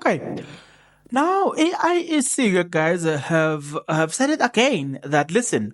Okay. Now, AIEC guys have said it again that listen,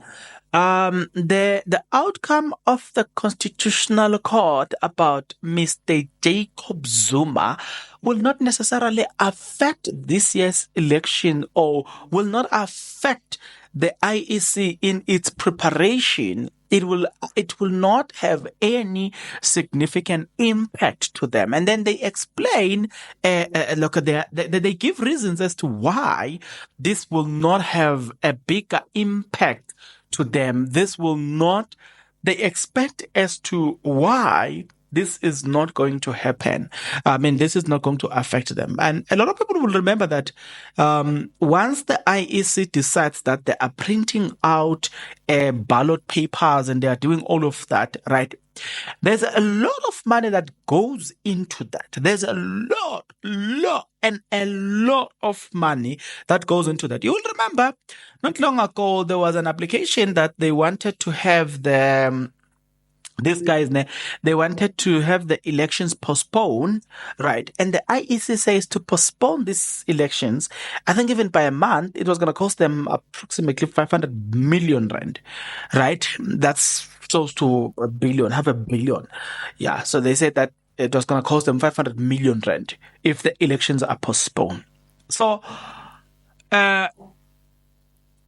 the outcome of the Constitutional Court about Mr. Jacob Zuma will not necessarily affect this year's election or will not affect the IEC in its preparation. It will not have any significant impact to them. And then they explain, look at they give reasons as to why this will not have a bigger impact to them. This will not, they expect as to why this is not going to happen. I mean, this is not going to affect them. And a lot of people will remember that once the IEC decides that they are printing out ballot papers and they are doing all of that, right? There's a lot of money that goes into that. There's a lot of money that goes into that. You will remember not long ago, there was an application that they wanted to have these guys, they wanted to have the elections postponed, right? And the IEC says to postpone these elections, I think even by a month, it was going to cost them approximately 500 million rand, right? That's close to a billion, half a billion. Yeah, so they said that it was going to cost them 500 million rand if the elections are postponed. So,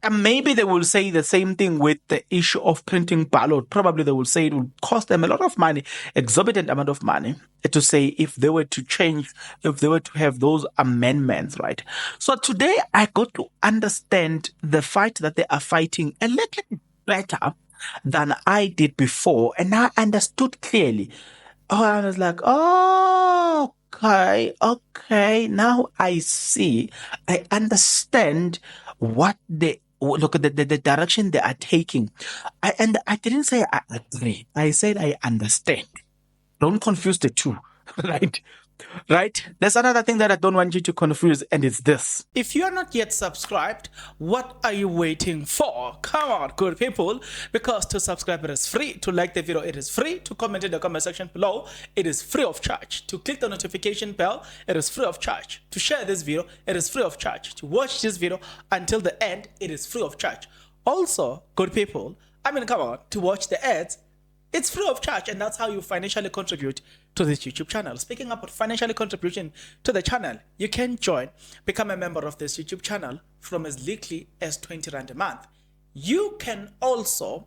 and maybe they will say the same thing with the issue of printing ballot. Probably they will say it will cost them a lot of money, exorbitant amount of money, to say if they were to change, if they were to have those amendments, right? So today I got to understand the fight that they are fighting a little better than I did before. And I understood clearly. Oh, I was like, oh, okay. Now I see. I understand what look at the direction they are taking. And I didn't say I agree. I said I understand. Don't confuse the two, right? Right? There's another thing that I don't want you to confuse, and it's this. If you are not yet subscribed, what are you waiting for? Come on, good people, because to subscribe it is free. To like the video, it is free. To comment in the comment section below, it is free of charge. To click the notification bell, it is free of charge. To share this video, it is free of charge. To watch this video until the end, it is free of charge. Also, good people, come on, to watch the ads, it's free of charge, and that's how you financially contribute to this YouTube channel. Speaking about financially contribution to the channel, you can become a member of this YouTube channel from as little as 20 Rand a month. You can also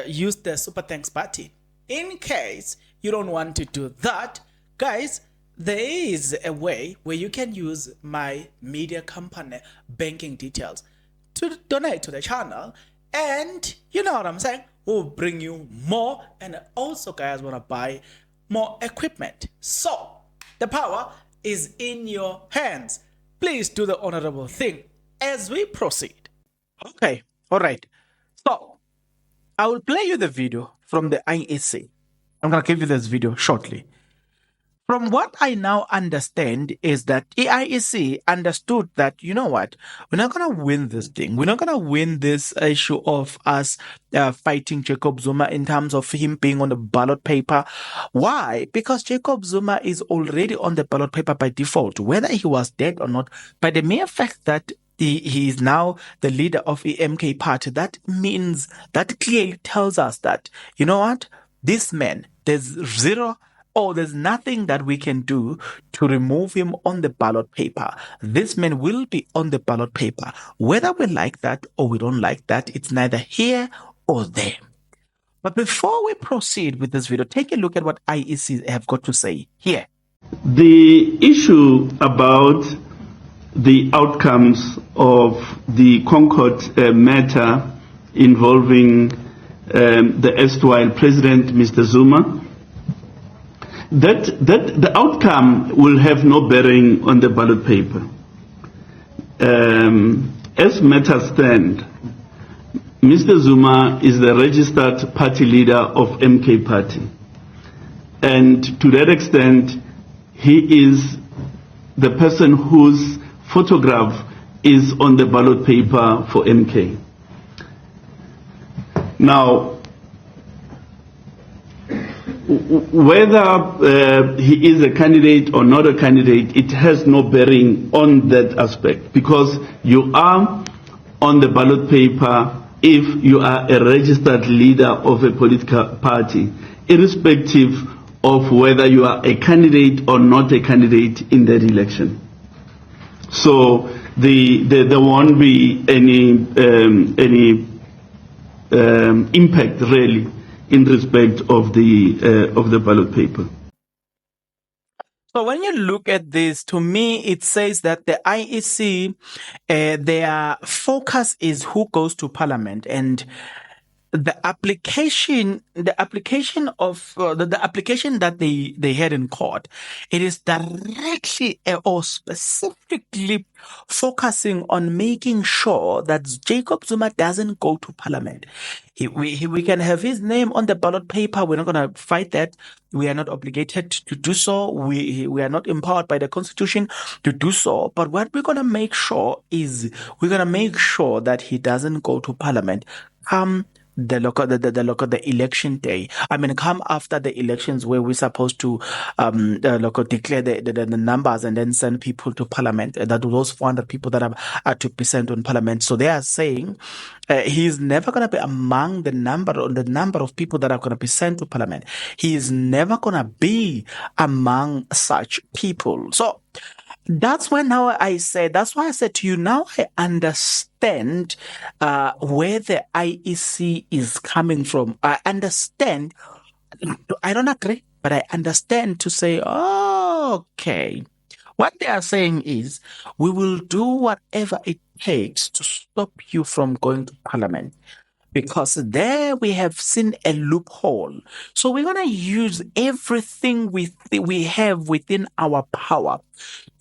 use the Super Thanks button. In case you don't want to do that, guys, there is a way where you can use my media company banking details to donate to the channel, and you know what I'm saying? Will bring you more, and also guys want to buy more equipment. So the power is in your hands. Please do the honorable thing as we proceed. Okay, all right. So I will play you the video from the IEC. I'm going to give you this video shortly. From what I now understand is that AIEC understood that, you know what, we're not going to win this thing. We're not going to win this issue of us fighting Jacob Zuma in terms of him being on the ballot paper. Why? Because Jacob Zuma is already on the ballot paper by default, whether he was dead or not. By the mere fact that he is now the leader of the MK party, that means, that clearly tells us that, you know what, this man, there's nothing that we can do to remove him on the ballot paper. This man will be on the ballot paper. Whether we like that or we don't like that, it's neither here or there. But before we proceed with this video, take a look at what IEC have got to say here. The issue about the outcomes of the Concourt matter involving the erstwhile president, Mr. Zuma, that the outcome will have no bearing on the ballot paper. As matters stand, Mr. Zuma is the registered party leader of MK Party, and to that extent, he is the person whose photograph is on the ballot paper for MK. Now, whether he is a candidate or not a candidate, it has no bearing on that aspect, because you are on the ballot paper if you are a registered leader of a political party, irrespective of whether you are a candidate or not a candidate in that election. So there won't be any impact really in respect of the ballot paper. So when you look at this, to me, it says that the IEC, their focus is who goes to parliament, and the application that they had in court, it is directly or specifically focusing on making sure that Jacob Zuma doesn't go to parliament. We can have his name on the ballot paper. We're not going to fight that. We are not obligated to do so. We are not empowered by the Constitution to do so. But what we're going to make sure is we're going to make sure that he doesn't go to parliament the election day. I mean, come after the elections where we're supposed to declare the numbers and then send people to parliament. That those 400 people that are to be sent on parliament. So they are saying he's never going to be among the number of people that are going to be sent to parliament. He is never going to be among such people. So that's why that's why I said to you, now I understand where the IEC is coming from. I understand. I don't agree, but I understand to say, okay. What they are saying is, we will do whatever it takes to stop you from going to parliament. Because there we have seen a loophole. So we're going to use everything we have within our power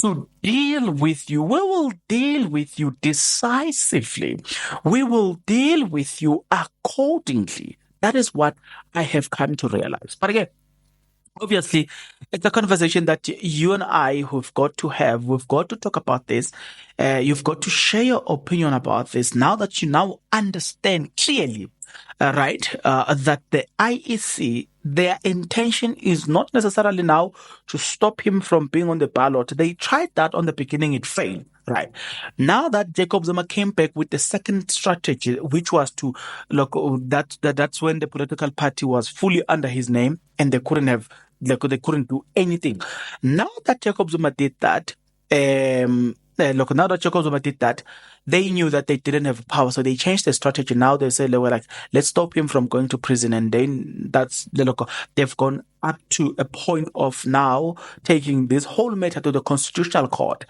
to deal with you. We will deal with you decisively. We will deal with you accordingly. That is what I have come to realize. But again, obviously, it's a conversation that you and I have got to have. We've got to talk about this. You've got to share your opinion about this now that you now understand clearly, that the IEC, their intention is not necessarily now to stop him from being on the ballot. They tried that on the beginning, it failed. Right. Now that Jacob Zuma came back with the second strategy, which was to look, that's when the political party was fully under his name and they couldn't do anything. Now that Jacob Zuma did that, they knew that they didn't have power, so they changed the strategy. Now they say they were like, let's stop him from going to prison, and then they've gone up to a point of now taking this whole matter to the Constitutional Court.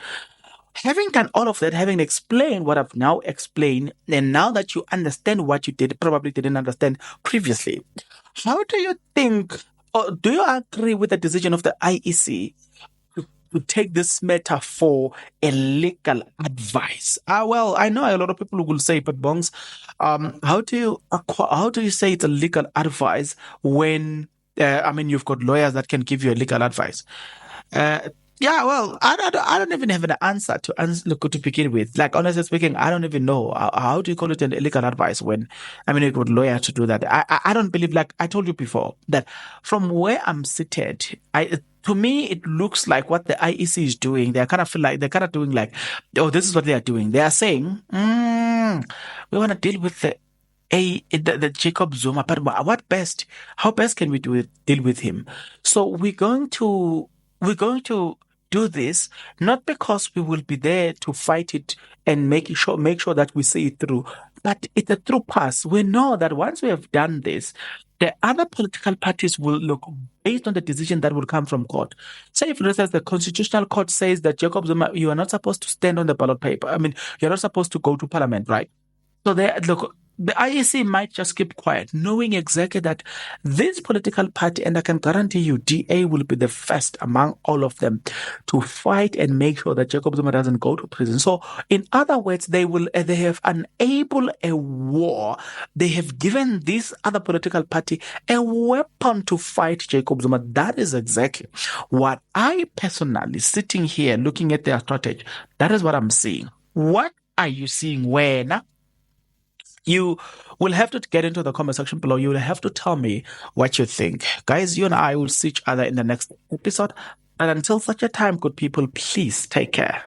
Having done all of that, having explained what I've now explained, and now that you understand what you probably didn't understand previously, how do you think, or do you agree with the decision of the IEC to take this matter for a legal advice? Well, I know a lot of people will say, but Bongs, how do you say it's a legal advice when you've got lawyers that can give you a legal advice? Yeah, well, I don't even have an answer to begin with. Like, honestly speaking, I don't even know. How do you call it an illegal advice when, you got lawyer to do that? I don't believe, like I told you before, that from where I'm seated, to me, it looks like what the IEC is doing. They're kind of doing like, oh, this is what they are doing. They are saying, we want to deal with the Jacob Zuma, but how best can we deal with him? So we're going to do this, not because we will be there to fight it and make sure that we see it through, but it's a true pass. We know that once we have done this, the other political parties will look based on the decision that will come from court. Say, for instance, the Constitutional Court says that Jacob Zuma, you are not supposed to stand on the ballot paper. You're not supposed to go to parliament, right? So the IEC might just keep quiet, knowing exactly that this political party, and I can guarantee you, DA will be the first among all of them to fight and make sure that Jacob Zuma doesn't go to prison. So, in other words, they have enabled a war. They have given this other political party a weapon to fight Jacob Zuma. That is exactly what I personally, sitting here looking at their strategy, that is what I'm seeing. What are you seeing, Wena? You will have to get into the comment section below. You will have to tell me what you think. Guys, you and I will see each other in the next episode. And until such a time, good people, please take care.